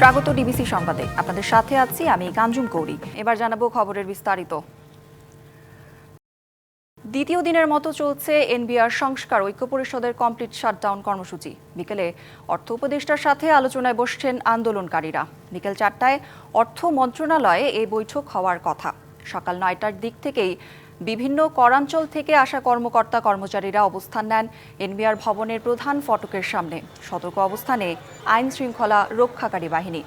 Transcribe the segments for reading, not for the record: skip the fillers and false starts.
স্বাগত ডিবিসি সংবাদে। আপনাদের সাথে আছি আমি কাঞ্জুম কৌরি। এবার জানাবো খবরের বিস্তারিত। দ্বিতীয় দিনের মতো চলছে এনবিআর সংস্কার ঐক্য পরিষদের কমপ্লিট শাটডাউন কর্মসূচি। বিকেলে অর্থ উপদেষ্টার সাথে আলোচনায় বসছেন আন্দোলনকারীরা। বিকেল 4টায় অর্থ মন্ত্রণালয়ে এই বৈঠক হওয়ার কথা। সকাল 9টার দিক থেকেই বিভিন্ন করাঞ্চল থেকে আসা কর্মকর্তা কর্মচারীরা অবস্থান নেন এনবিআর ভবনের প্রধান ফটকের সামনে। সতর্ক অবস্থানে আইন শৃঙ্খলা রক্ষাকারী বাহিনী।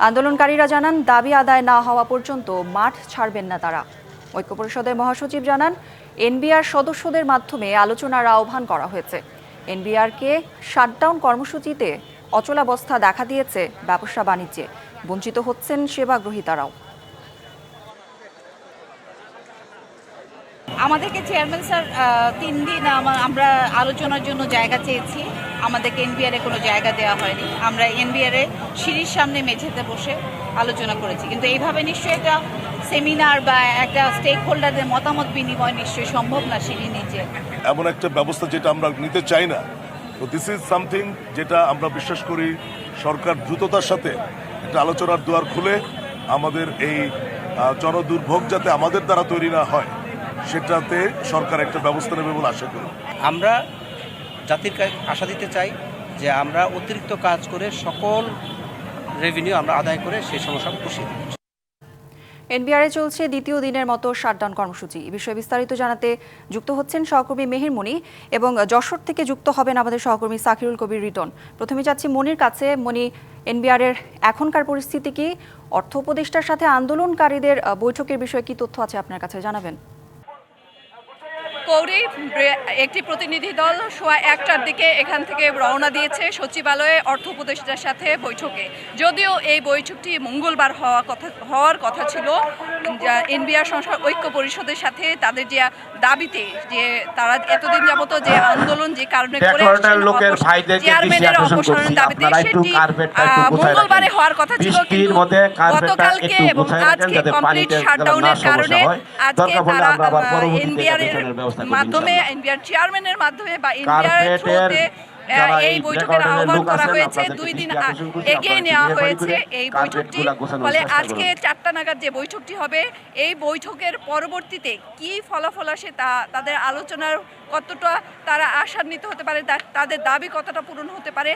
আন্দোলনকারীরা জানান, দাবি আদায় না হওয়া পর্যন্ত মাঠ ছাড়বেন না তারা। ঐক্য পরিষদের মহাসচিব জানান, এনবিআর সদস্যদের মাধ্যমে আলোচনার আহ্বান করা হয়েছে। এনবিআরকে শাটডাউন কর্মসূচিতে অচলাবস্থা দেখা দিয়েছে ব্যবসা বাণিজ্যে, বঞ্চিত হচ্ছেন সেবাগ্রহীতারাও। আমাদেরকে চেয়ারম্যান স্যার 3 দিন আমরা আলোচনার জন্য জায়গা চেয়েছি। আমাদেরকে এনবিআরে কোনো জায়গা দেওয়া হয়নি। আমরা এনবিআরে সিঁড়ির সামনে মেঝেতে বসে আলোচনা করেছি, কিন্তু এইভাবে নিশ্চয়ই একটা সেমিনার বা একটা স্টেক হোল্ডারদের মতামত বিনিময় নিশ্চয়ই সম্ভব না সিঁড়ির নিচে। এমন একটা ব্যবস্থা যেটা আমরা নিতে চাই না। তো দিস ইজ সামথিং যেটা আমরা বিশ্বাস করি সরকার দ্রুততার সাথে একটা আলোচনার দুয়ার খুলে আমাদের এই জনদুর্ভোগ যাতে আমাদের দ্বারা তৈরি না হয় সেটাতে সরকার একটা ব্যবস্থা নেবে বলে আশা করি। আমরা জাতির আশা দিতে চাই যে আমরা অতিরিক্ত কাজ করে সকল রেভিনিউ আমরা আদায় করে সেই সমস্যা পুষিয়ে দিই। এনবিআরে চলছে দ্বিতীয় দিনের মতো শাটডাউন কর্মসূচি। এই বিষয়ে বিস্তারিত জানাতে যুক্ত হচ্ছেন সহকর্মী মেহের মনি, এবং যশোর থেকে যুক্ত হবেন আমাদের সহকর্মী সাকিরুল কবির রিটন। প্রথমে যাচ্ছি মনির কাছে। মনি, এনবিআরের এখনকার পরিস্থিতি কি? অর্থ উপদেষ্টার সাথে আন্দোলনকারীদের বৈঠকের বিষয়ে কি তথ্য আছে আপনার কাছে জানাবেন? কৌরি, একটি প্রতিনিধি দল সোয়া 1টার দিকে এখান থেকে রওনা দিয়েছে সচিবালয়ে অর্থ উপদেষ্টার সাথে বৈঠকে। যদিও এই বৈঠকটি মঙ্গলবার হওয়ার কথা ছিল, এনবিআর সংস্কার ঐক্য পরিষদের সাথে তাদের যে দাবিতে, যে তারা এতদিন যাবত যে আন্দোলন যে কারণে করে চেয়ারম্যানের অপসারণের দাবিতে, সেটি মঙ্গলবারে হওয়ার কথা ছিল, কিন্তু গতকালকে এবং আজকে কমপ্লিট শাটডাউনের কারণে আজকে তারা এনবিআরের মাধ্যমে, এনবিআর চেয়ারম্যানের মাধ্যমে বা এনবিআর থ্রুতে এই বৈঠকের আহ্বান করা হয়েছে। 2 দিন এগিয়ে নেওয়া হয়েছে এই বৈঠকটি। ফলে আজকে 4টা নাগাদ যে বৈঠকটি হবে, এই বৈঠকের পরবর্তীতে কি ফলাফল আসে তা তাদের আলোচনার কতটা তারা আশান্বিত হতে পারে, তাদের দাবি কতটা পূরণ হতে পারে,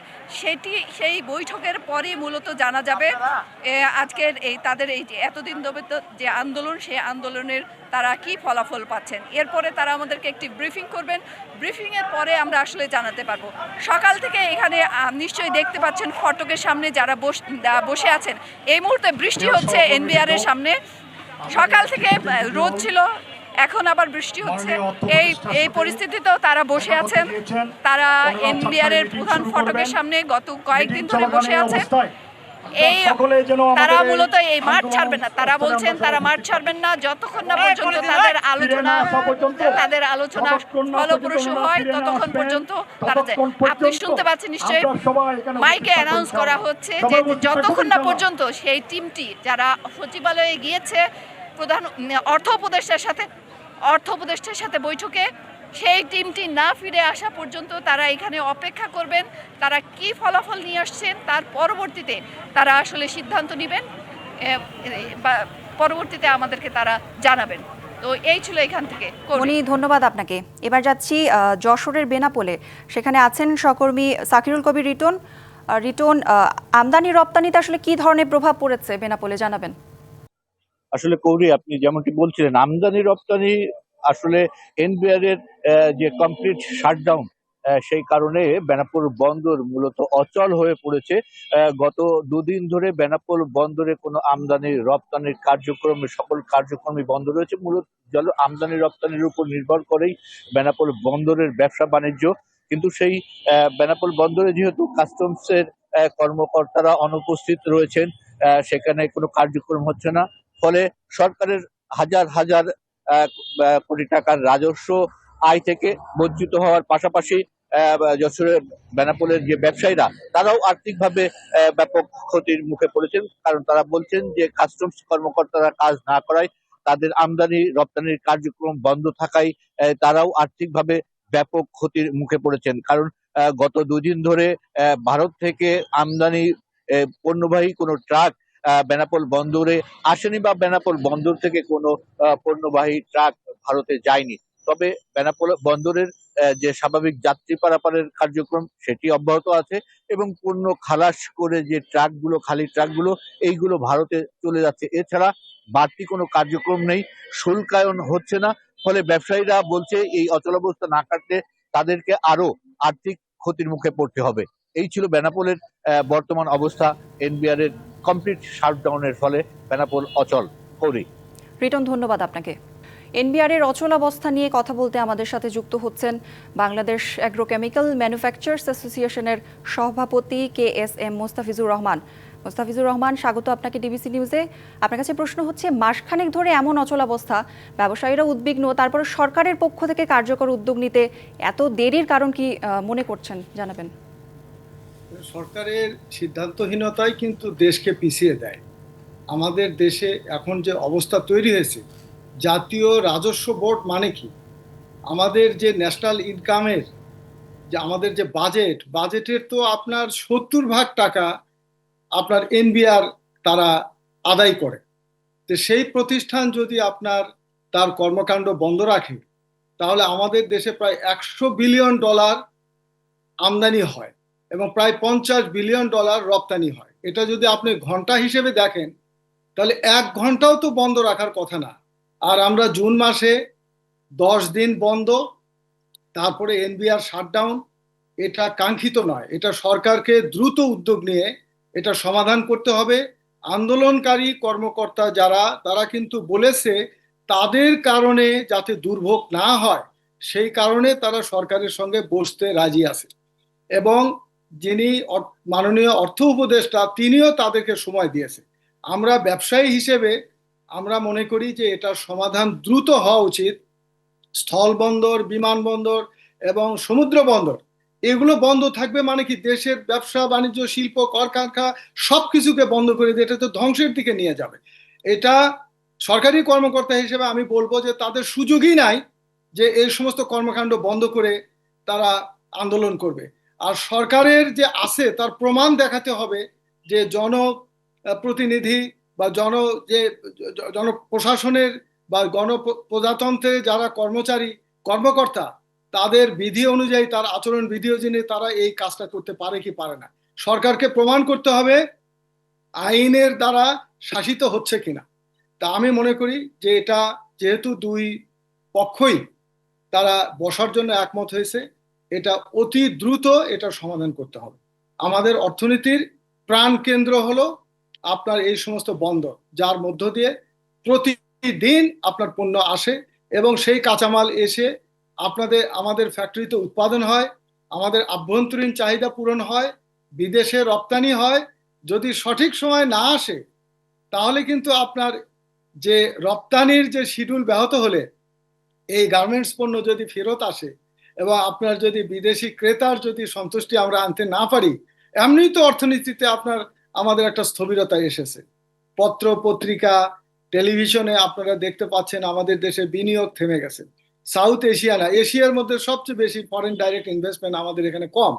সেই বৈঠকের পরেই মূলত জানা যাবে আজকের তাদের এই যে এতদিন ধরে যে আন্দোলন, সেই আন্দোলনের তারা কি ফলাফল পাচ্ছেন। এরপরে তারা আমাদেরকে একটি ব্রিফিং করবেন। ব্রিফিংয়ের পরে আমরা আসলে জানাতে পারবো। সকাল থেকে এখানে নিশ্চয়ই দেখতে পাচ্ছেন ফটকের সামনে যারা বসে আছেন। এই মুহূর্তে বৃষ্টি হচ্ছে এনবিআরের সামনে। সকাল থেকে রোদ ছিল, এখন আবার বৃষ্টি হচ্ছে। এই পরিস্থিতিতেও তারা বসে আছেন। তারা এনবিআরের প্রধান ফটকের সামনে গত কয়েকদিন ধরে বসে আছেন। তারা মূলত এই মাঠ ছাড়বেন না। তারা বলছেন তারা মাঠ ছাড়বেন না যতক্ষণ না পর্যন্ত তাদের আলোচনা ফলপ্রসূ হয়, ততক্ষণ পর্যন্ত তারা যায়। আপনি শুনতে পাচ্ছেন নিশ্চয়ই, মাইকে অ্যানাউন্স করা হচ্ছে যে যতক্ষণ না পর্যন্ত সেই টিমটি যারা সচিবালয়ে গিয়েছে প্রধান অর্থ উপদেষ্টার সাথে বৈঠকে, সেই টিমটি না ফিরে আসা পর্যন্ত তারা এখানে অপেক্ষা করবেন। তারা কি ফলাফল নিয়ে আসছেন তার পরবর্তীতে তারা আসলে সিদ্ধান্ত নেবেন, পরবর্তীতে আমাদেরকে তারা জানাবেন। তো এই ছিল এখান থেকে। ধন্যবাদ আপনাকে। এবার যাচ্ছি যশোরের বেনাপোলে। সেখানে আছেন সহকর্মী সাকিরুল কবির রিটন। আমদানি রপ্তানিতে আসলে কি ধরনের প্রভাব পড়েছে বেনাপোলে জানাবেন? আসলে কৌরি, আপনি যেমনটি বলছিলেন, আমদানি রপ্তানি আসলে এনবিআর এর যে কমপ্লিট শাটডাউন, সেই কারণে বেনাপোল বন্দর মূলত অচল হয়ে পড়েছে। গত 2 দিন ধরে বেনাপোল বন্দরে কোনো আমদানি রপ্তানির সকল কার্যক্রমই বন্ধ রয়েছে। মূলত আমদানি রপ্তানির উপর নির্ভর করেই বেনাপোল বন্দরের ব্যবসা বাণিজ্য। কিন্তু সেই বেনাপোল বন্দরে যেহেতু কাস্টমসের কর্মকর্তারা অনুপস্থিত রয়েছেন, সেখানে কোনো কার্যক্রম হচ্ছে না। ফলে সরকারের হাজার হাজার কোটি টাকার রাজস্ব আয় থেকে বঞ্চিত হওয়ার পাশাপাশি যশোরের বেনাপোলের যে ব্যবসায়ীরা, তারাও আর্থিকভাবে ব্যাপক ক্ষতির মুখে পড়েছেন। কারণ তারা বলছেন যে কাস্টমস কর্মকর্তারা কাজ না করায়, তাদের আমদানি রপ্তানির কার্যক্রম বন্ধ থাকায় তারাও আর্থিকভাবে ব্যাপক ক্ষতির মুখে পড়েছেন। কারণ গত 2 দিন ধরে ভারত থেকে আমদানি পণ্যবাহী কোনো ট্রাক বেনাপোল বন্দরে আসেনি বা বেনাপোল বন্দর থেকে কোনো পণ্যবাহী ট্রাক ভারতে যায়নি। তবে বেনাপোল বন্দরের যে স্বাভাবিক যাত্রী পারাপারের কার্যক্রম সেটি অব্যাহত আছে এবং পণ্য খালাস করে যে ট্রাকগুলো, খালি ট্রাকগুলো, এইগুলো ভারতে চলে যাচ্ছে। এছাড়া বাড়তি কোনো কার্যক্রম নেই, শুল্কায়ন হচ্ছে না। ফলে ব্যবসায়ীরা বলছে এই অচলাবস্থা না কাটলে তাদেরকে আরো আর্থিক ক্ষতির মুখে পড়তে হবে। এই ছিল বেনাপোলের বর্তমান অবস্থা। এনবিআর এর কমপ্লিট শাটডাউনের ফলে বেনাপোল অচল। করি রিটন, ধন্যবাদ আপনাকে। এনবিআর এর অচলাবস্থা নিয়ে কথা বলতে আমাদের সাথে যুক্ত হচ্ছেন বাংলাদেশ অ্যাগ্রোকেমিক্যাল ম্যানুফ্যাকচারার্স অ্যাসোসিয়েশনের সভাপতি KSM মোস্তাফিজুর রহমান। মোস্তাফিজুর রহমান, স্বাগত আপনাকে ডিবিসি নিউজে। আপনার কাছে প্রশ্ন হচ্ছে, মাসখানেক ধরে এমন অচলাবস্থা, ব্যবসায়ীরা উদ্বিগ্ন, তারপরে সরকারের পক্ষ থেকে কার্যকর উদ্যোগ নিতে এত দেরির কারণ কি মনে করছেন, জানাবেন। সরকারের সিদ্ধান্তহীনতাই কিন্তু দেশকে পিছিয়ে দেয়। আমাদের দেশে এখন যে অবস্থা তৈরি হয়েছে, জাতীয় রাজস্ব বোর্ড মানে কি, আমাদের যে ন্যাশনাল ইনকামের যে আমাদের যে বাজেটের তো আপনার 70% টাকা আপনার এনবিআর তারা আদায় করে। তো সেই প্রতিষ্ঠান যদি আপনার তার কর্মকাণ্ড বন্ধ রাখে, তাহলে আমাদের দেশে প্রায় $100 বিলিয়ন আমদানি হয় এবং প্রায় $50 বিলিয়ন রপ্তানি হয়। এটা যদি আপনি ঘন্টা হিসেবে দেখেন, তাহলে 1 ঘন্টাও তো বন্ধ রাখার কথা না। আর আমরা জুন মাসে 10 দিন বন্ধ, তারপরে এনবিআর শাটডাউন, এটা কাঙ্ক্ষিত নয়। এটা সরকারকে দ্রুত উদ্যোগ নিয়ে এটা সমাধান করতে হবে। আন্দোলনকারী কর্মকর্তা যারা, তারা কিন্তু বলেছে তাদের কারণে যাতে দুর্ভোগ না হয় সেই কারণে তারা সরকারের সঙ্গে বসতে রাজি আছে এবং যিনি মাননীয় অর্থ উপদেষ্টা তিনিও তাদেরকে সময় দিয়েছে। আমরা ব্যবসায়ী হিসেবে আমরা মনে করি যে এটার সমাধান দ্রুত হওয়া উচিত। স্থলবন্দর, বিমানবন্দর এবং সমুদ্র বন্দর এগুলো বন্ধ থাকবে মানে কি, দেশের ব্যবসা বাণিজ্য, শিল্প, কলকারখানা সবকিছুকে বন্ধ করে দিয়ে এটা তো ধ্বংসের দিকে নিয়ে যাবে। এটা সরকারি কর্মকর্তা হিসেবে আমি বলবো যে তাদের সুযোগই নাই যে এই সমস্ত কর্মকাণ্ড বন্ধ করে তারা আন্দোলন করবে। আর সরকারের যে আছে তার প্রমাণ দেখাতে হবে যে জনপ্রতিনিধি বা জনপ্রশাসনের বা গণপ্রজাতন্ত্রের যারা কর্মকর্তা, তাদের বিধি অনুযায়ী, তার আচরণ বিধি অনুযায়ী তারা এই কাজটা করতে পারে কি পারে না। সরকারকে প্রমাণ করতে হবে আইনের দ্বারা শাসিত হচ্ছে কিনা। তা আমি মনে করি যে এটা যেহেতু দুই পক্ষই তারা বসার জন্য একমত হয়েছে, এটা অতি দ্রুত এটা সমাধান করতে হবে। আমাদের অর্থনীতির প্রাণ কেন্দ্র হলো আপনার এই সমস্ত বন্দর, যার মধ্য দিয়ে প্রতিদিন আপনার পণ্য আসে এবং সেই কাঁচামাল এসে আমাদের ফ্যাক্টরিতে উৎপাদন হয়, আমাদের আভ্যন্তরীণ চাহিদা পূরণ হয়, বিদেশে রপ্তানি হয়। যদি সঠিক সময় না আসে তাহলে কিন্তু আপনার যে রপ্তানির যে শিডিউল ব্যাহত হলে এই গার্মেন্টস পণ্য যদি ফেরত আসে এবং আপনার যদি বিদেশি ক্রেতার যদি সন্তুষ্টি আমরা আনতে না পারি, এমনিই তো অর্থনীতিতে আমাদের একটা স্থবিরতা এসেছে। পত্র পত্রিকা, টেলিভিশনে আপনারা দেখতে পাচ্ছেন আমাদের দেশে বিনিয়োগ থেমে গেছে। সাউথ এশিয়া না, এশিয়ার মধ্যে সবচেয়ে বেশি ফরেন ডাইরেক্ট ইনভেস্টমেন্ট আমাদের এখানে কম।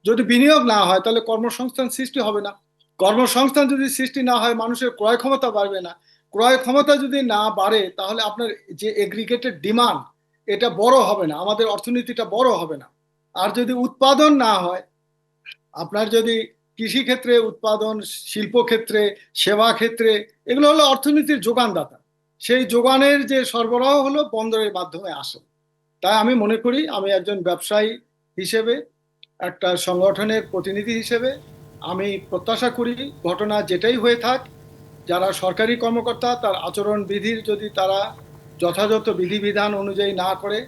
যদি বিনিয়োগ না হয় তাহলে কর্মসংস্থান সৃষ্টি হবে না। কর্মসংস্থান যদি সৃষ্টি না হয়, মানুষের ক্রয় ক্ষমতা বাড়বে না। ক্রয় ক্ষমতা যদি না বাড়ে তাহলে আপনার যে এগ্রিগেটেড ডিমান্ড এটা বড় হবে না, আমাদের অর্থনীতিটা বড় হবে না। আর যদি উৎপাদন না হয়, আপনার যদি কৃষি ক্ষেত্রে উৎপাদন, শিল্প ক্ষেত্রে, সেবা ক্ষেত্রে, এগুলো হলো অর্থনীতির যোগানদাতা। সেই যোগানের যে সরবরাহ হলো বন্দরের মাধ্যমে আসে। তাই আমি মনে করি, আমি একজন ব্যবসায়ী হিসেবে, একটা সংগঠনের প্রতিনিধি হিসেবে আমি প্রত্যাশা করি ঘটনা যেটাই হয়ে থাক, যারা সরকারি কর্মকর্তা তার আচরণ বিধির যদি তারা যথাযথ বিধিবিধান অনুযায়ী না করে,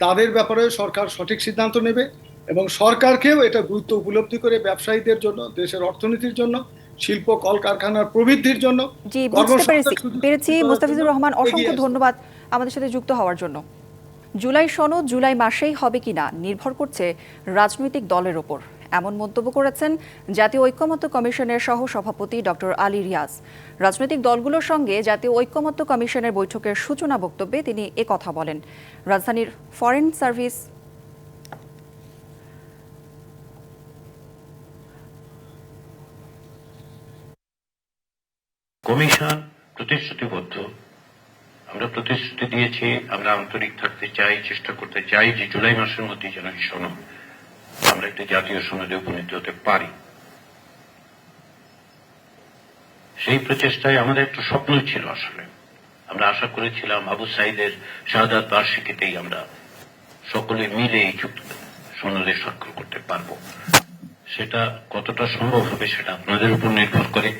তাদের ব্যাপারে সরকার সঠিক সিদ্ধান্ত নেবে এবং সরকারকেও এটা গুরুত্ব উপলব্ধি করে ব্যবসায়ীদের জন্য, দেশের অর্থনীতির জন্য, শিল্প কলকারখানার প্রবৃদ্ধির জন্য। জি, বুঝতে পেরেছি মোস্তাফিজুর রহমান, অসংখ্য ধন্যবাদ আমাদের সাথে যুক্ত হওয়ার জন্য। জুলাই সনদ জুলাই মাসেই হবে কিনা নির্ভর করছে রাজনৈতিক দলের ওপর, এমন মন্তব্য করেছেন জাতীয় ঐক্যমত্য কমিশনের সহ সভাপতি ডক্টর আলী রিয়াজ। রাজনৈতিক দলগুলোর সঙ্গে জাতীয় ঐক্যমত্য কমিশনের বৈঠকের সূচনা বক্তব্যে তিনি একথা বলেন। রাজধানীর ফরেন সার্ভিস কমিশন প্রতিশ্রুতিবদ্ধ, আমরা প্রতিশ্রুতি দিয়েছি, আমরা আন্তরিক থাকতে চাই, চেষ্টা করতে চাই যে জুলাই মাসের মধ্যে যেন এই সনদ আমরা একটি জাতীয় সনদে উপনীত হতে পারি। সেই প্রচেষ্টায় আমাদের একটা স্বপ্ন ছিল। আসলে আমরা আশা করেছিলাম আবু সাইদের শাহাদাত বার্ষিকীতেই আমরা সকলে মিলে এই সনদে স্বাক্ষর করতে পারবো। সেটা কতটা সম্ভব হবে সেটা আপনাদের উপর নির্ভর করে।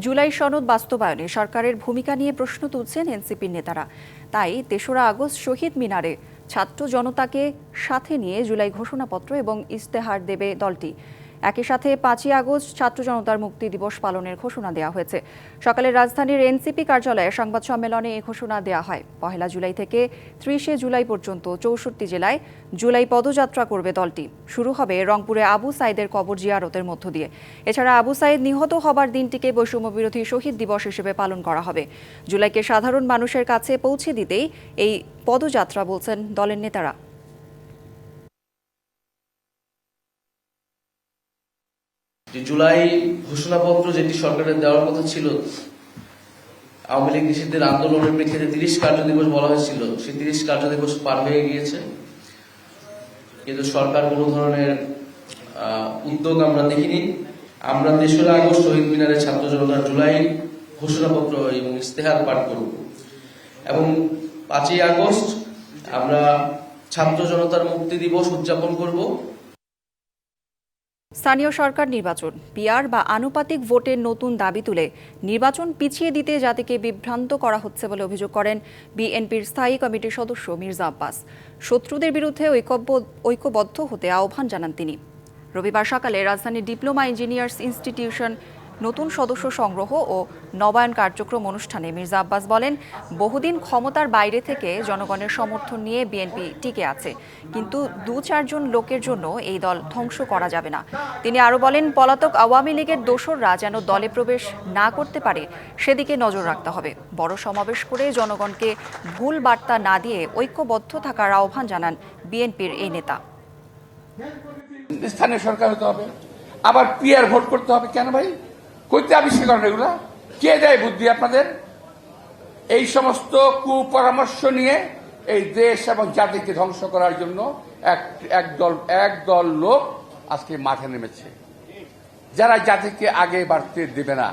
জুলাই সনদ বাস্তবায়নে সরকারের ভূমিকা নিয়ে প্রশ্ন তুলছেন এনসিপির নেতারা। তাই ৩রা আগস্ট শহীদ মিনারে ছাত্র জনতাকে সাথে নিয়ে জুলাই ঘোষণাপত্র এবং ইশতেহার দেবে দলটি। একই সাথে ৫ই আগস্ট ছাত্র জনতার মুক্তি দিবস পালনের ঘোষণা দেওয়া হয়েছে। সকালে রাজধানীর এনসিপি কার্যালয়ে সংবাদ সম্মেলনে এই ঘোষণা দেওয়া হয়। ১ জুলাই থেকে ৩০ জুলাই পর্যন্ত ৬৪ জেলায় জুলাই পদযাত্রা করবে দলটি। শুরু হবে রংপুরে আবু সাইদের কবর জিয়ারতের মধ্য দিয়ে। এছাড়া আবু সাইদ নিহত হবার দিনটিকে বৈষম্য বিরোধী শহীদ দিবস হিসেবে পালন করা হবে। জুলাইকে সাধারণ মানুষের কাছে পৌঁছে দিতেই এই পদযাত্রা বলছেন দলের নেতারা। জুলাই ঘোষণাপত্র যেটি সরকারের দেওয়ার কথা ছিল, আওয়ামী লীগ নিষিদ্ধের আন্দোলনের প্রেক্ষিতে ৩০ কার্যদিবস বলা হয়েছিল, সেই ৩০ কার্যদিবস পার হয়ে গিয়েছে, কিন্তু সরকার কোনো ধরনের উদ্যোগ আমরা দেখিনি। আমরা ৩রা আগস্ট শহীদ মিনারে ছাত্র জনতার জুলাই ঘোষণাপত্র এবং ইশতেহার পাঠ করব এবং ৫ই আগস্ট আমরা ছাত্র জনতার মুক্তি দিবস উদযাপন করব। স্থানীয় সরকার নির্বাচন, পিআর বা আনুপাতিক ভোটের নতুন দাবি তুলে নির্বাচন পিছিয়ে দিতে জাতিকে বিভ্রান্ত করা হচ্ছে বলে অভিযোগ করেন বিএনপির স্থায়ী কমিটির সদস্য মির্জা আব্বাস। শত্রুদের বিরুদ্ধে ঐক্যবদ্ধ হতে আহ্বান জানান তিনি। রবিবার সকালে রাজধানীর ডিপ্লোমা ইঞ্জিনিয়ার্স ইনস্টিটিউশন নতুন সদস্য সংগ্রহ ও নবায়ন কার্যক্রম অনুষ্ঠানে মির্জা আব্বাস বলেন, বহুদিন ক্ষমতার বাইরে থেকে জনগণের সমর্থন নিয়ে বিএনপি টিকে আছে, কিন্তু ২-৪ জন লোকের জন্য এই দল ধ্বংস করা যাবে না। তিনি আরও বলেন, পলাতক আওয়ামী লীগের দোসররা যেন দলে প্রবেশ না করতে পারে সেদিকে নজর রাখতে হবে। বড় সমাবেশ করে জনগণকে ভুল বার্তা না দিয়ে ঐক্যবদ্ধ থাকার আহ্বান জানান বিএনপির এই নেতা। স্থানীয় সরকার হতে হবে, আবার পিআর ভোট করতে হবে। কেন ভাই, কইতে আবিষ্কার করেন এগুলা? কে দেয় বুদ্ধি আপনাদের? এই সমস্ত কুপরামর্শ নিয়ে এই দেশ এবং জাতিকে ধ্বংস করার জন্য একদল লোক আজকে মাঠে নেমেছে, যারা জাতিকে আগে বাড়তে দেবে না।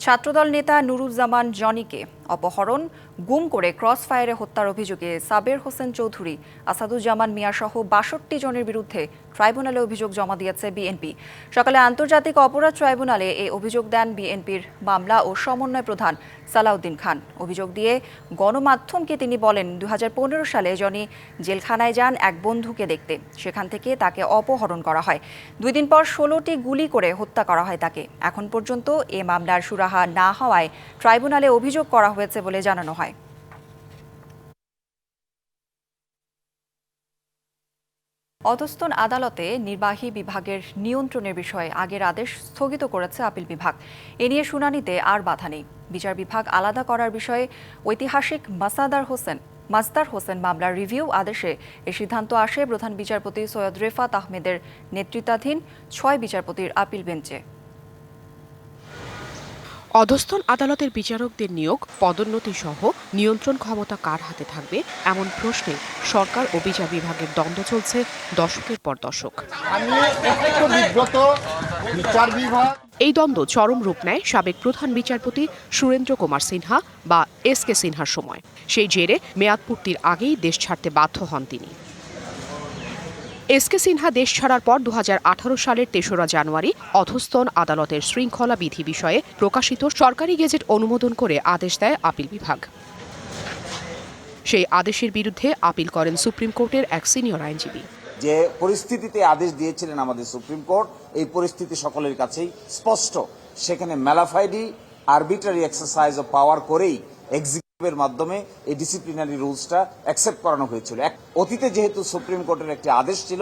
ছাত্রদল নেতা নুরুজ্জামান জনিকে অপহরণ, গুম করে ক্রস ফায়ারে হত্যার অভিযোগে সাবের হোসেন চৌধুরী, আসাদুজ্জামান মিয়া সহ ৬২ জনের বিরুদ্ধে ট্রাইব্যুনালে অভিযোগ জমা দিয়েছে বিএনপি। সকালে আন্তর্জাতিক অপরাধ ট্রাইব্যুনালে এই অভিযোগ দেন বিএনপির মামলা ও সমন্বয় প্রধান সালাউদ্দিন খান। অভিযোগ দিয়ে গণমাধ্যমকে তিনি বলেন, ২০১৫ সালে জনি জেলখানায় যান এক বন্ধুকে দেখতে। সেখান থেকে তাকে অপহরণ করা হয়। ২ দিন পর ১৬টি গুলি করে হত্যা করা হয় তাকে। এখন পর্যন্ত এ মামলার সুরাহা না হওয়ায় ট্রাইব্যুনালে অভিযোগ করা হয়েছে বলে জানানো হয়। অধস্তন আদালতে নির্বাহী বিভাগের নিয়ন্ত্রণের বিষয়ে আগের আদেশ স্থগিত করেছে আপিল বিভাগ। এ নিয়ে শুনানিতে আর বাধা নেই। বিচার বিভাগ আলাদা করার বিষয়ে ঐতিহাসিক মাজদার হোসেন মামলার রিভিউ আদেশে এ সিদ্ধান্ত আসে প্রধান বিচারপতি সৈয়দ রেফাত আহমেদের নেতৃত্বাধীন ৬ বিচারপতির আপিল বেঞ্চে। অধস্তন আদালতের বিচারকদের নিয়োগ, পদোন্নতি সহ নিয়ন্ত্রণ ক্ষমতা কার হাতে থাকবে এমন প্রশ্নে সরকার ও বিচার বিভাগের দ্বন্দ্ব চলছে দশকের পর দশক। এই দ্বন্দ্ব চরম রূপ নেয় সাবেক প্রধান বিচারপতি সুরেন্দ্র কুমার সিনহা বা এস.কে. সিনহার সময়। সেই জেরে মেয়াদ পূর্তির আগেই দেশ ছাড়তে বাধ্য হন তিনি। এস.কে. সিনহা দেশ ছাড়ার পর ২০১৮ সালের ৩রা জানুয়ারি অধস্তন আদালতের শৃঙ্খলা বিধি বিষয়ে প্রকাশিত সরকারি গেজেট অনুমোদন করে আদেশ দেয় আপিল বিভাগ। সেই আদেশের বিরুদ্ধে আপিল করেন সুপ্রিম কোর্টের এক সিনিয়র আইনজীবী। যে পরিস্থিতিতে আদেশ দিয়েছিলেন আমাদের সুপ্রিম কোর্ট, এই পরিস্থিতি সকলের কাছেই স্পষ্ট। সেখানে ম্যালাফাইডি আরবিট্রারি এক্সারসাইজ অফ পাওয়ার করেই এক্সিকিউটিভের মাধ্যমে এই ডিসিপ্লিনারি রুলসটা অ্যাকসেপ্ট করানো হয়েছিল। অতীতে যেহেতু সুপ্রিম কোর্টের একটি আদেশ ছিল,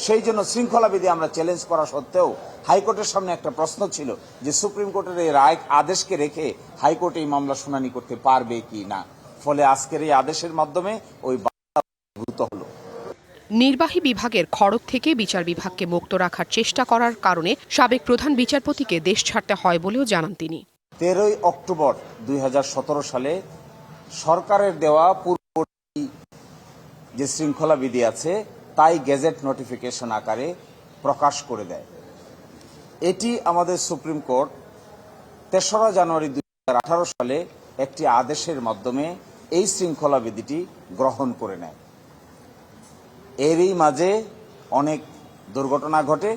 সেই জন্য শৃঙ্খলাবিধি আমরা চ্যালেঞ্জ করা সত্ত্বেও হাইকোর্টের সামনে একটা প্রশ্ন ছিল যে সুপ্রিম কোর্টের এই রায় আদেশকে রেখে হাইকোর্ট এই মামলা শুনানি করতে পারবে কি না। ফলে আজকের এই আদেশের মাধ্যমে ওই ভূত হলো। নির্বাহী বিভাগের খড়গ থেকে বিচার বিভাগকে মুক্ত রাখার চেষ্টা করার কারণে সাবেক প্রধান বিচারপতিকে দেশ ছাড়তে হয় বলেও জানান তিনি। 13 অক্টোবর 2017 সালে সরকারের দেওয়া পূর্ববর্তী যে শৃঙ্খলা বিধি আছে তাই গেজেট নোটিফিকেশন আকারে প্রকাশ করে দেয়। এটি আমাদের সুপ্রিম কোর্ট 3রা জানুয়ারি 2018 সালে একটি আদেশের মাধ্যমে এই শৃঙ্খলা বিধিটি গ্রহণ করে নেয়। এরই মাঝে অনেক দুর্ঘটনা ঘটে।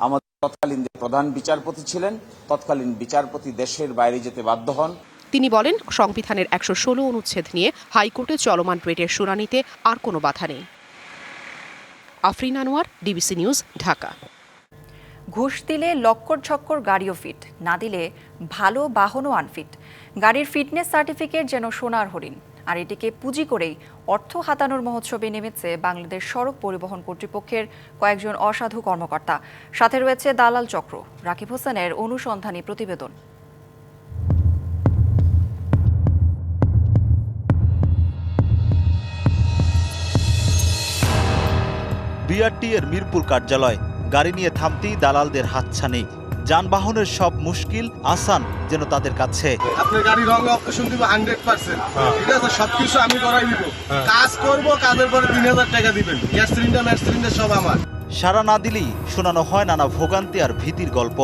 আমাদের তৎকালীন প্রধান বিচারপতি ছিলেন, তৎকালীন বিচারপতি দেশের বাইরে যেতে বাধ্য হন। তিনি বলেন, সংবিধানের 116 অনুচ্ছেদ নিয়ে হাইকোর্টে চলমান রিটের শুনানিতে আর কোনো বাধা নেই। Afrin Anwar, DBC news, Dhaka. ঘুষ দিলে লক্কর ঝক্কর গাড়িও ফিট, না দিলে ভালো বাহনও আনফিট। গাড়ির ফিটনেস সার্টিফিকেট যেন সোনার হরিণ, আর এটিকে পুঁজি করেই অর্থ হাতানোর মহোৎসবে নেমেছে বাংলাদেশ সড়ক পরিবহন কর্তৃপক্ষের কয়েকজন অসাধু কর্মকর্তা। সাথে রয়েছে দালাল চক্র। রাকিব হোসেনের অনুসন্ধানী প্রতিবেদন। বিআরটি এর মিরপুর কার্যালয়। গাড়ি নিয়ে থামতেই দালালদের হাতছানি। যানবাহনের সব মুশকিল আসান যেন তাদের কাছে। আপনার গাড়ি রং অপারেশন দিব 100%, ঠিক আছে, সবকিছু আমি করাই দিব। কাজ করব, কাজের পরে 3000 টাকা দিবেন। গ্যাস সিলিন্ডার সব আমার। সারা না দিলেই শোনানো হয় নানা ভোগান্তি আর ভীতির গল্প।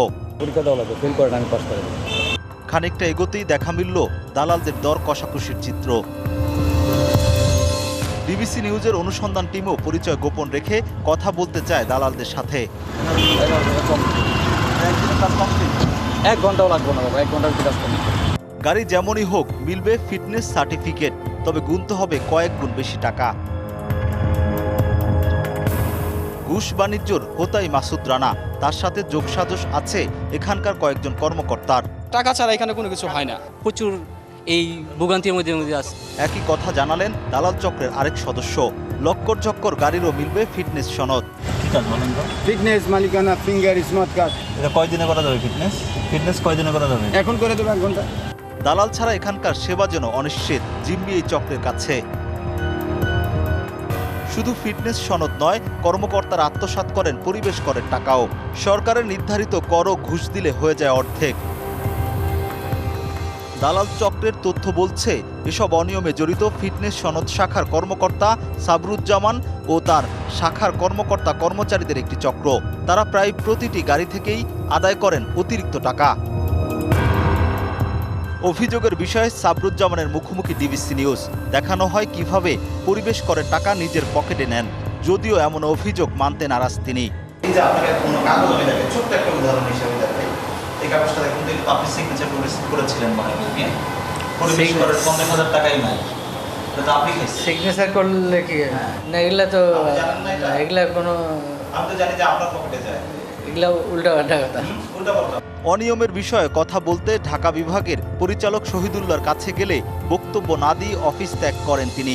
খানিকটা এগোতেই দেখা মিলল দালালদের দর কষাকষির চিত্র। ডিবিসি নিউজের অনুসন্ধান টিমও পরিচয় গোপন রেখে কথা বলতে চায় দালালদের সাথে। 1 ঘন্টাও লাগবে না, 1 ঘন্টার কাজ করবে। গাড়ি যেমনই হোক মিলবে ফিটনেস সার্টিফিকেট, তবে গুনতে হবে কয়েক গুণ বেশি টাকা। ঘুষ বাণিজ্যর হোতাই মাসুদ রানা, তার সাথে যোগসাজশ আছে এখানকার কয়েকজন কর্মকর্তার। টাকা ছাড়া এখানে কোনো কিছু হয় না, প্রচুর এই ভোগান্তির মধ্যে আছে। একই কথা জানালেন দালাল চক্রের আরেক সদস্য। লক্কর ঝক্কর গাড়িরও মিলবে ফিটনেস সনদ। ফিটনেস মালিকানা, ফিঙ্গার, স্মার্ট কার্ড। এটা কয়দিনে করা যাবে? ফিটনেস কয়দিনে করা যাবে? এখন করে দেবো 1 ঘন্টা। দালাল ছাড়া এখানকার সেবা যেন অনিশ্চিত, জিম্মি এই চক্রের কাছে। শুধু ফিটনেস সনদ নয়, কর্মকর্তারা আত্মসাৎ করেন পরিবেশ করের টাকাও। সরকারের নির্ধারিত করও ঘুষ দিলে হয়ে যায় অর্ধেক। দালাল চক্রের তথ্য বলছে এসব অনিয়মে জড়িত ফিটনেস সনদ শাখার কর্মকর্তা সাবরুজ্জামান ও তার শাখার কর্মকর্তা কর্মচারীদের একটি চক্র। তারা প্রায় প্রতিটি গাড়ি থেকেই আদায় করেন অতিরিক্ত টাকা। অভিযোগের বিষয়ে সাবরুজ্জামানের মুখোমুখি ডিবিসি নিউজ। দেখানো হয় কিভাবে পরিবেশ করের টাকা নিজের পকেটে নেন, যদিও এমন অভিযোগ মানতে নারাজ তিনি। ছোট্ট একটা উদাহরণ হিসেবে এই কাগজটা দেখুন, আপনি সিগনেচার করেছিলেন মনে হয়, পরিবেশ করের 15,000 টাকাই নাই, আপনি সিগনেচার করলে কি না? এগুলা তো এগুলা কোনো, আমি তো জানি যে আপনার পকেটে যায়, এগুলা উল্টাপাল্টা কথা। অনিয়মের বিষয়ে কথা বলতে ঢাকা বিভাগের পরিচালক শহীদুল্লাহর কাছে গেলে বক্তব্য না দিয়ে অফিস ত্যাগ করেন তিনি।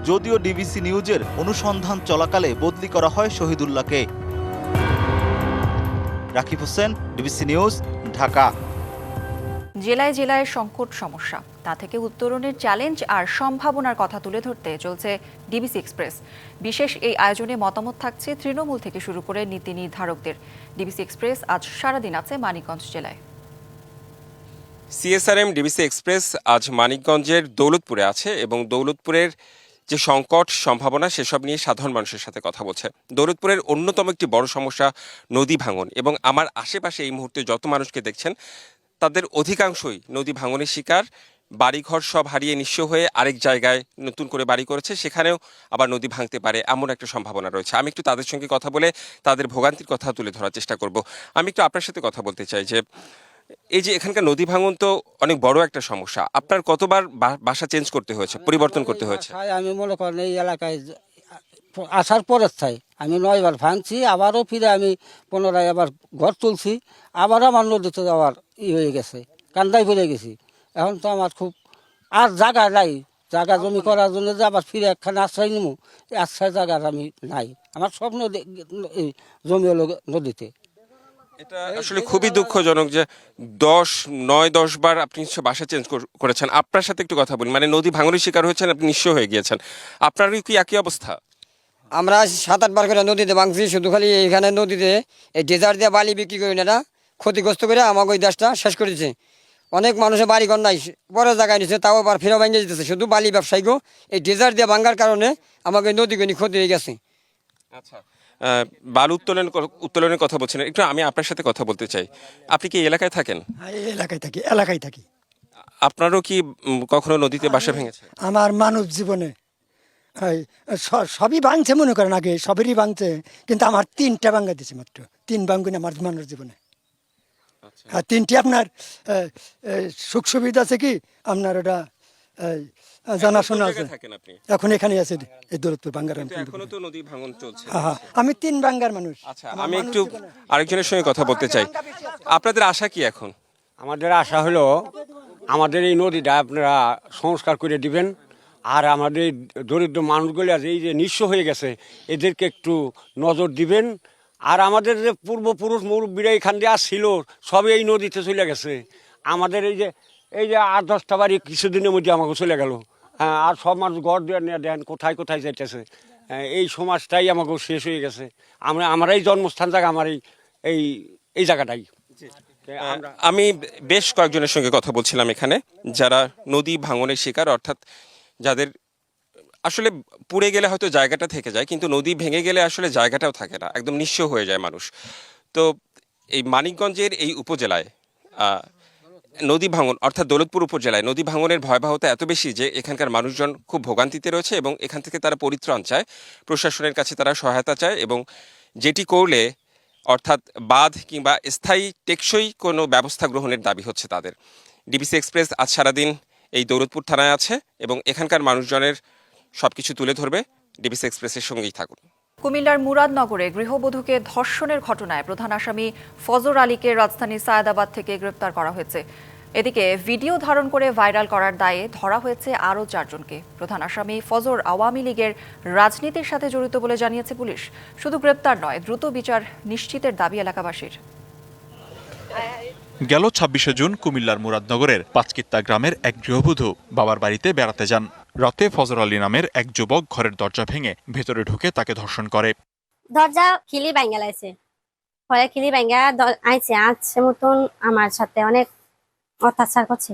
যদিও ডিবিসি নিউজের অনুসন্ধান চলাকালে বদলি করা হয় শহীদুল্লাহকে। Rakib Hossain, DBC news, Dhaka. জেলায় জেলায় সংকট সমস্যা, তা থেকে উত্তরণের চ্যালেঞ্জ আর সম্ভাবনার কথা তুলে ধরতে চলছে ডিবিসি এক্সপ্রেস। বিশেষ এই আয়োজনে মতামত থাকছে তৃণমূল থেকে শুরু করে নীতি নির্ধারকদের। ডিবিসি এক্সপ্রেস আজ সারাদিন আছে মানিকগঞ্জ জেলায়। সিএসআরএম ডিবিসি এক্সপ্রেস আজ মানিকগঞ্জের দৌলতপুরে আছে এবং দৌলতপুরের যে সংকট সম্ভাবনা সেসব নিয়ে সাধারণ মানুষের সাথে কথা বলছে। দৌলতপুরের অন্যতম একটি বড় সমস্যা নদী ভাঙন, এবং আমার আশেপাশে এই মুহূর্তে যত মানুষকে দেখছেন তাদের অধিকাংশই নদী ভাঙনের শিকার। বাড়িঘর সব হারিয়ে নিঃস্ব হয়ে আরেক জায়গায় নতুন করে বাড়ি করেছে, সেখানেও আবার নদী ভাঙতে পারে এমন একটা সম্ভাবনা রয়েছে। আমি একটু তাদের সঙ্গে কথা বলে তাদের ভোগান্তির কথা তুলে ধরার চেষ্টা করব। আমি একটু আপনার সাথে কথা বলতে চাই যে এই যে এখানকার নদী ভাঙন তো অনেক বড় একটা সমস্যা। আপনার কতবার বাসা চেঞ্জ করতে হয়েছে, পরিবর্তন করতে হয়েছে? আমি মনে করেন এই এলাকায় আসার পরের চাই আমি 9 বার ভাঙছি, আবারও ফিরে আমি পুনরায় আবার ঘর তুলছি, আবার আমার নদীতে আবার হয়ে গেছে, কান্দায় পড়ে গেছি। এখন তো আমার খুব আর জায়গা নাই, জায়গা জমি করার জন্য যে আবার ফিরে একখানে আশ্রয় নিব, এই আশ্রয় জায়গার আমি নাই। আমার সব নদী জমি হলো নদীতে। এটা আসলে খুবই দুঃখজনক যে 9-10 বার আপনি বাসা চেঞ্জ করেছেন। আপনার সাথে একটু কথা বলি, মানে নদী ভাঙনের শিকার হয়েছেন, আপনি নিঃস্ব হয়ে গিয়েছেন, আপনারও কি একই অবস্থা? আমরা 7-8 বার করে নদীতে ভাঙছি, শুধু খালি এখানে নদীতে এই ডেজার্ট দিয়ে বালি বিক্রি করি না, ক্ষতিগ্রস্ত করে আমাকে ওই দেশটা শেষ করে দিচ্ছে। অনেক মানুষের বাড়িঘর নাই, বড় জায়গায় নিচ্ছে, তাও আবার ফেরো ভেঙে যেতেছে। শুধু বালি ব্যবসায়ীকেও এই ডেজার্ট দিয়ে ভাঙার কারণে আমাকে নদীগুলি ক্ষতি হয়ে গেছে। আচ্ছা, বালু উত্তোলনের কথা বলছেন, একটু আমি আপনার সাথে কথা বলতে চাই। আপনি কি এলাকায় থাকেন? এই এলাকায় থাকি। আপনারও কি কখনো নদীতে বাসা ভেঙেছে? আমার মানব জীবনে সবই ভাঙছে, মনে করেন আগে সবেরই ভাঙছে, কিন্তু আমার 3টা ভাঙা দিয়েছে মাত্র। 3 ভাঙগুনি আমার মানব জীবনে। আর 3টি আপনার সুখ সুবিধা আছে কি আপনার ওটা জানাশোনা আছে। এখন এখানে আছে এই দৌলতপুর ভাঙ্গার। এখনো তো নদী ভাঙন চলছে। আমি 3 ভাঙ্গার মানুষ। আচ্ছা, আমি একটু আরেকজনের সঙ্গে কথা বলতে চাই। আপনাদের আশা কি এখন? আমাদের আশা হলো আমাদের এই নদীটা আপনারা সংস্কার করে দিবেন, আর আমাদের দরিদ্র মানুষগুলো আছে এই যে নিঃস্ব হয়ে গেছে এদেরকে একটু নজর দিবেন। আর আমাদের যে পূর্বপুরুষ মুরব্বীরা এখান দিয়ে আসছিল সবই এই নদীতে চলে গেছে। আমাদের এই যে 8-10টা বাড়ি কিছুদিনের মধ্যে আমাকে চলে গেল। হ্যাঁ, আর সব মানুষ ঘর দিয়ে নিয়ে দেন কোথায় কোথায় যাইতেছে। এই সমাজটাই আমাকে শেষ হয়ে গেছে। আমার এই জন্মস্থান জায়গা আমার এই জায়গাটাই। আমি বেশ কয়েকজনের সঙ্গে কথা বলছিলাম এখানে, যারা নদী ভাঙনের শিকার, অর্থাৎ যাদের আসলে পুড়ে গেলে হয়তো জায়গাটা থেকে যায়, কিন্তু নদী ভেঙে গেলে আসলে জায়গাটাও থাকে না, একদম নিঃস্ব হয়ে যায় মানুষ। তো এই মানিকগঞ্জের এই উপজেলায় নদী ভাঙন, অর্থাৎ দৌলতপুর উপজেলায় নদী ভাঙনের ভয়াবহতা এত বেশি যে এখানকার মানুষজন খুব ভোগান্তিতে রয়েছে এবং এখান থেকে তারা পরিত্রাণ চায়, প্রশাসনের কাছে তারা সহায়তা চায়, এবং যেটি করলে অর্থাৎ বাঁধ কিংবা স্থায়ী টেকসই কোনো ব্যবস্থা গ্রহণের দাবি হচ্ছে তাদের। ডিবিসি এক্সপ্রেস আজ সারাদিন এই দৌলতপুর থানায় আছে এবং এখানকার মানুষজনের সবকিছু তুলে ধরবে। ডিবিসি এক্সপ্রেসের সঙ্গেই থাকুন। কুমিল্লার মুরাদনগরে গৃহবধূকে ধর্ষণের ঘটনায় প্রধান আসামি ফজর আলীকে রাজধানীর সায়েদাবাদ থেকে গ্রেপ্তার করা হয়েছে। এদিকে ভিডিও ধারণ করে ভাইরাল করার দায়ে ধরা হয়েছে আরও 4 জনকে। প্রধান আসামি ফজর আওয়ামী লীগের রাজনীতির সাথে জড়িত বলে জানিয়েছে পুলিশ। শুধু গ্রেপ্তার নয়, দ্রুত বিচার নিশ্চিতের দাবি এলাকাবাসীর। গেল 26শে জুন কুমিল্লার মুরাদনগরের পাঁচকিত্তা গ্রামের এক গৃহবধূ বাবার বাড়িতে বেড়াতে যান। রাতে ফজর আলী নামের এক যুবক ঘরের দরজা ভেঙে ভেতরে ঢুকে তাকে ধর্ষণ করে। দরজা খিলি ভাঙা লাইছে, পরে খিলি ভাঙা আইছে মতন আমার সাথে অনেক অত্যাচার করছে।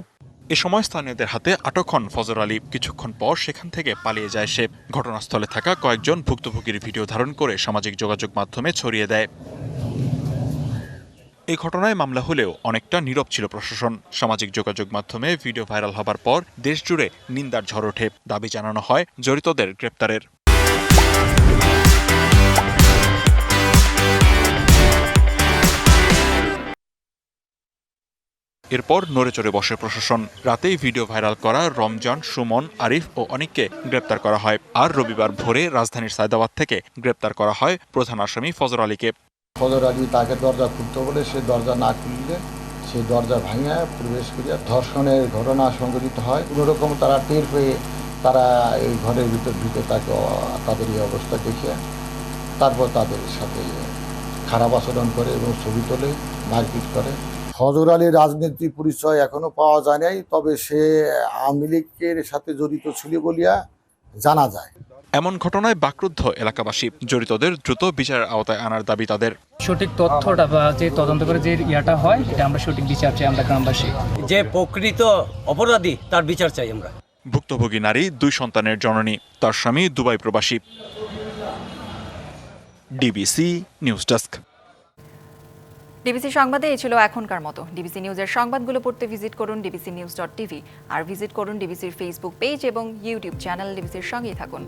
এ সময় স্থানীয়দের হাতে আটক হন ফজর আলী। কিছুক্ষণ পর সেখান থেকে পালিয়ে যায় সে। ঘটনাস্থলে থাকা কয়েকজন ভুক্তভোগীর ভিডিও ধারণ করে সামাজিক যোগাযোগ মাধ্যমে ছড়িয়ে দেয়। এই ঘটনায় মামলা হলেও অনেকটা নীরব ছিল প্রশাসন। সামাজিক যোগাযোগ মাধ্যমে ভিডিও ভাইরাল হবার পর দেশজুড়ে নিন্দার ঝড় ওঠে। দাবি জানানো হয় জড়িতদের গ্রেপ্তারের। এরপর নড়েচড়ে বসে প্রশাসন। রাতেই ভিডিও ভাইরাল করা রমজান, সুমন, আরিফ ও অনিককে গ্রেপ্তার করা হয়। আর রবিবার ভোরে রাজধানীর সায়েদাবাদ থেকে গ্রেপ্তার করা হয় প্রধান আসামি ফজর আলীকে। ফজর আলী তাকে দরজা খুলতে বলে সে দরজা না খুললে সেই দরজা ভাঙিয়া প্রবেশ করিয়া ধর্ষণের ঘটনা সংঘটিত হয়। কোনোরকম তারা টের পেয়ে তারা এই ঘরের ভিতর ঢুকে তাকে তাদের এই অবস্থা দেখে তারপর তাদের সাথে খারাপ আচরণ করে এবং ছবি তোলে, মারপিট করে। ফজর আলীর রাজনীতি পরিচয় এখনো পাওয়া যায় নাই, তবে সে আওয়ামী লীগের সাথে জড়িত ছিল বলিয়া জানা যায়। এমন ঘটনায় বাকরুদ্ধ এলাকাবাসী। জড়িতদের দ্রুত বিচারের আওতায় আনার দাবি তাদের। সঠিক তথ্যটা বা যে তদন্ত করে যে ইয়াটা হয় এটা আমরা সঠিক বিচার চাই। আমরা গ্রামবাসী যে প্রকৃত অপরাধী তার বিচার চাই আমরা। ভুক্তভোগী নারী 2 সন্তানের জননী, তার স্বামী দুবাই প্রবাসী। DBC news desk. ডিবিসি সংবাদে এই ছিল এখনকার মতো। ডিবিসি নিউজের সংবাদগুলো পড়তে ভিজিট করুন dbcnews.tv আর ভিজিট করুন ডিবিসির ফেসবুক পেজ এবং ইউটিউব চ্যানেল। ডিবিসির সঙ্গেই থাকুন।